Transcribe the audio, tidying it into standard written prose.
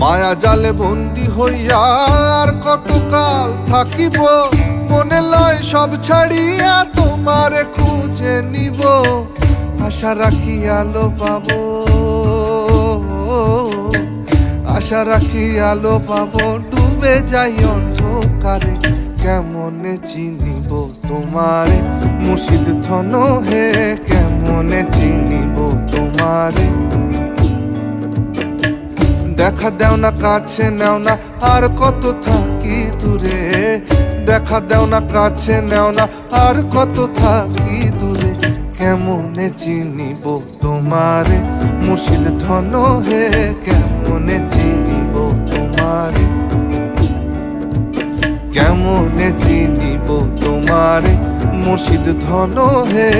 মায়া জালে বন্দি হইয়া আর কতকাল থাকিব, মনে লয় সব ছাড়িয়া তোমারে খুঁজে নিব। আশা রাখি আলো পাবো, আশা রাখি আলো পাবো, ডুবে যাই অন্ধকারে। কেমনে চিনিব তোমারে মুর্শিদ ধন হে, কেমনে চিনিব তোমারে। দেখা দেও না কাছে নেও না আর কত থাকি দূরে, দেখা দেও না কাছে নেও না আর কত থাকি দূরে। কেমনে চিনিব তোমারে মুর্শিদ ধন হে, কেমনে চিনিব তোমারে, কেমনে চিনিব তোমারে মুর্শিদ ধন হে।